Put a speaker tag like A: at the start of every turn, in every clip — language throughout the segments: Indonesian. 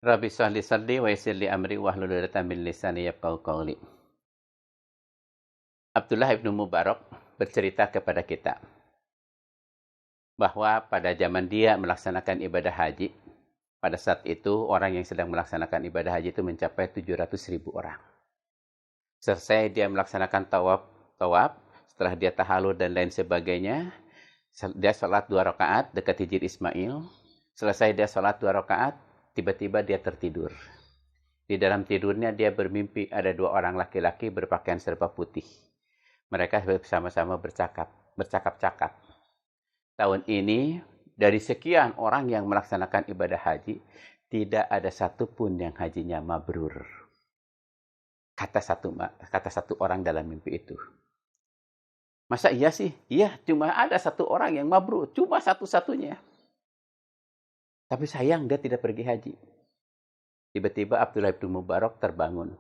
A: Rabbi sholli sholli wa yassir li amri wahlul 'uqdatam min lisani yafqahu qawli. Abdullah ibnu Mubarak bercerita kepada kita bahwa pada zaman dia melaksanakan ibadah haji, pada saat itu orang yang sedang melaksanakan ibadah haji itu mencapai 700.000 orang. Selesai dia melaksanakan tawaf, setelah dia tahallul dan lain sebagainya, dia sholat 2 rakaat dekat Hijr Ismail. Selesai dia sholat 2 rakaat, tiba-tiba dia tertidur. Di dalam tidurnya dia bermimpi ada 2 orang laki-laki berpakaian serba putih. Mereka bersama-sama bercakap-cakap. Tahun ini, dari sekian orang yang melaksanakan ibadah haji, tidak ada satupun yang hajinya mabrur. Kata satu orang dalam mimpi itu. Masa iya sih? Iya, cuma ada 1 orang yang mabrur. Cuma satu-satunya. Tapi sayang dia tidak pergi haji. Tiba-tiba Abdullah ibnu Mubarak terbangun.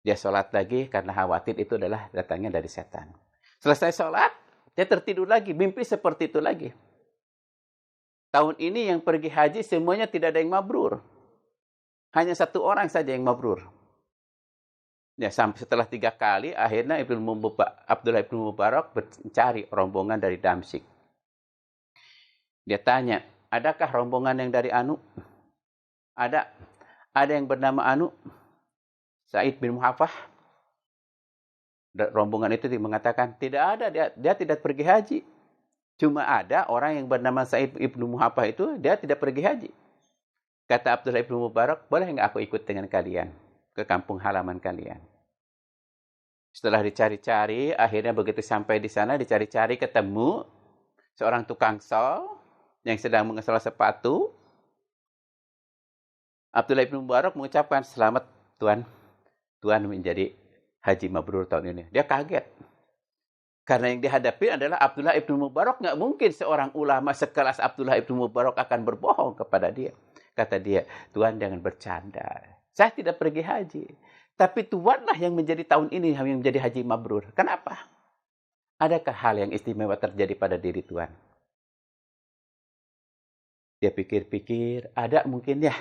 A: Dia sholat lagi karena khawatir itu adalah datangnya dari setan. Selesai sholat, dia tertidur lagi. Mimpi seperti itu lagi. Tahun ini yang pergi haji semuanya tidak ada yang mabrur. Hanya 1 orang saja yang mabrur. Ya, sampai setelah 3 kali, akhirnya Abdullah ibnu Mubarak mencari rombongan dari Damsyik. Dia tanya, adakah rombongan yang dari Anu? Ada yang bernama Anu, Sa'id bin Muhafah. Rombongan itu mengatakan, tidak ada, dia tidak pergi haji. Cuma ada orang yang bernama Sa'id bin Muhafah itu, dia tidak pergi haji. Kata Abdullah ibnu Mubarak, boleh nggak aku ikut dengan kalian ke kampung halaman kalian? Setelah dicari-cari, akhirnya begitu sampai di sana, dicari-cari ketemu seorang tukang sol yang sedang mengesol sepatu. Abdullah ibnu Mubarak mengucapkan, selamat Tuan. Tuan menjadi haji mabrur tahun ini. Dia kaget. Karena yang dihadapi adalah Abdullah ibnu Mubarak. Nggak mungkin seorang ulama sekelas Abdullah ibnu Mubarak akan berbohong kepada dia. Kata dia, Tuan jangan bercanda. Saya tidak pergi haji. Tapi Tuanlah yang menjadi tahun ini yang menjadi haji mabrur. Kenapa? Adakah hal yang istimewa terjadi pada diri Tuan? Dia pikir-pikir, ada mungkin ya.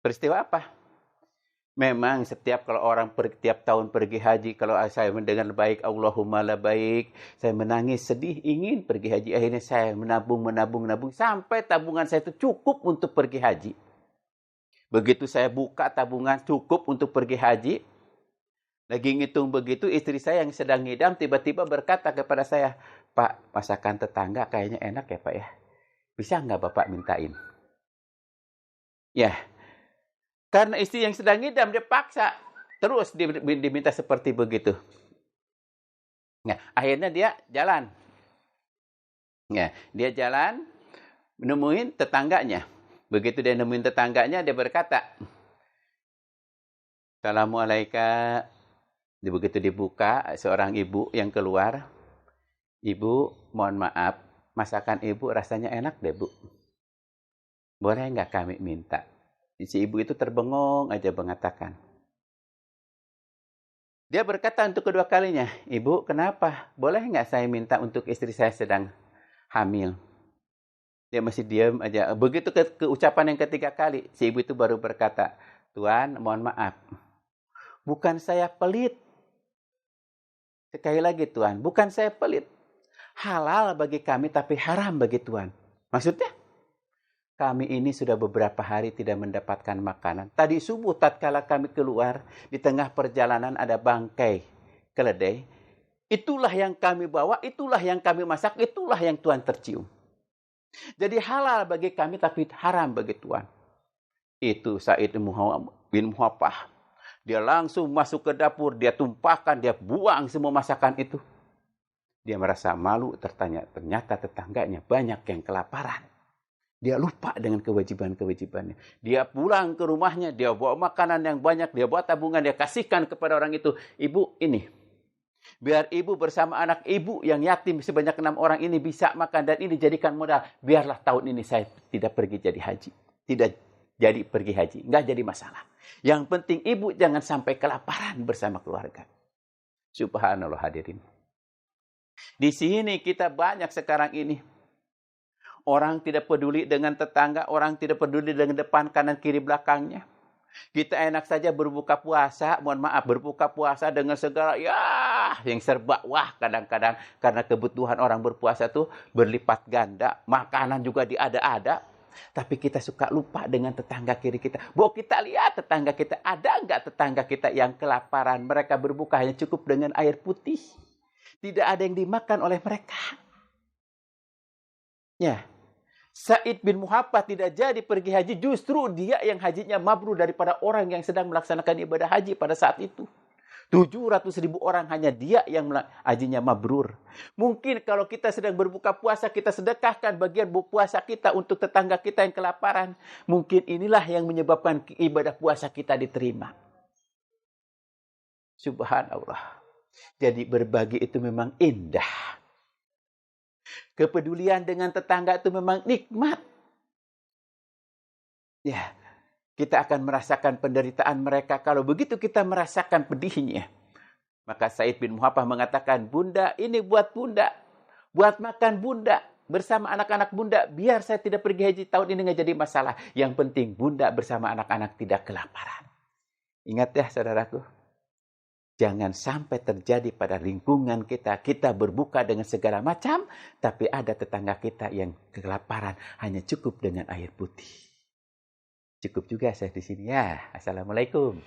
A: Peristiwa apa? Memang kalau orang tiap tahun pergi haji, kalau saya mendengar baik, Allahumma la baik, saya menangis, sedih, ingin pergi haji. Akhirnya saya menabung, sampai tabungan saya itu cukup untuk pergi haji. Begitu saya buka tabungan cukup untuk pergi haji, lagi ngitung begitu, istri saya yang sedang ngidam tiba-tiba berkata kepada saya, Pak, masakan tetangga kayaknya enak ya Pak ya. Bisa nggak Bapak mintain? Ya, karena istri yang sedang ngidam dia paksa. Terus diminta seperti begitu. Nah, akhirnya dia jalan. Ya, dia jalan menemuin tetangganya. Begitu dia nemuin tetangganya, dia berkata, Assalamualaikum. Begitu dibuka, seorang ibu yang keluar. Ibu, mohon maaf, masakan ibu rasanya enak deh Bu. Boleh nggak kami minta? Si ibu itu terbengong aja mengatakan. Dia berkata untuk kedua kalinya, Ibu kenapa? Boleh nggak saya minta untuk istri saya sedang hamil? Dia masih diam aja. Begitu ke ucapan yang ketiga kali, si ibu itu baru berkata, Tuan, mohon maaf. Bukan saya pelit. Sekali lagi, Tuan, bukan saya pelit. Halal bagi kami, tapi haram bagi Tuan. Maksudnya, kami ini sudah beberapa hari tidak mendapatkan makanan. Tadi subuh, tatkala kami keluar, di tengah perjalanan ada bangkai keledai. Itulah yang kami bawa, itulah yang kami masak, itulah yang Tuan tercium. Jadi halal bagi kami tapi haram bagi Tuan. Itu Sa'id bin Muhafah. Dia langsung masuk ke dapur, dia tumpahkan, dia buang semua masakan itu. Dia merasa malu, ternyata tetangganya banyak yang kelaparan. Dia lupa dengan kewajiban-kewajibannya. Dia pulang ke rumahnya, dia bawa makanan yang banyak, dia bawa tabungan, dia kasihkan kepada orang itu. Ibu, ini. Biar ibu bersama anak ibu yang yatim sebanyak 6 orang ini bisa makan dan ini dijadikan modal. Biarlah tahun ini saya tidak pergi jadi haji. Tidak jadi pergi haji. Nggak jadi masalah. Yang penting ibu jangan sampai kelaparan bersama keluarga. Subhanallah hadirin. Di sini kita banyak sekarang ini. Orang tidak peduli dengan tetangga, orang tidak peduli dengan depan, kanan, kiri, belakangnya. Kita enak saja berbuka puasa, berbuka puasa dengan segala yang serba wah kadang-kadang karena kebutuhan orang berpuasa tuh berlipat ganda, makanan juga diada-ada. Tapi kita suka lupa dengan tetangga kiri kita. Bahwa kita lihat tetangga kita, ada enggak tetangga kita yang kelaparan? Mereka berbuka hanya cukup dengan air putih. Tidak ada yang dimakan oleh mereka. Ya. Sa'id bin Muhaffaz tidak jadi pergi haji, justru dia yang hajinya mabrur daripada orang yang sedang melaksanakan ibadah haji pada saat itu. 700.000 orang hanya dia yang hajinya mabrur. Mungkin kalau kita sedang berbuka puasa, kita sedekahkan bagian puasa kita untuk tetangga kita yang kelaparan. Mungkin inilah yang menyebabkan ibadah puasa kita diterima. Subhanallah. Jadi berbagi itu memang indah. Kepedulian dengan tetangga itu memang nikmat. Ya, kita akan merasakan penderitaan mereka kalau begitu kita merasakan pedihnya. Maka Sa'id bin Muhaffaz mengatakan, "Bunda, ini buat bunda. Buat makan bunda bersama anak-anak bunda. Biar saya tidak pergi haji tahun ini nggak jadi masalah. Yang penting bunda bersama anak-anak tidak kelaparan." Ingat ya saudaraku. Jangan sampai terjadi pada lingkungan kita. Kita berbuka dengan segala macam, tapi ada tetangga kita yang kelaparan hanya cukup dengan air putih. Cukup juga saya di sini ya. Assalamualaikum.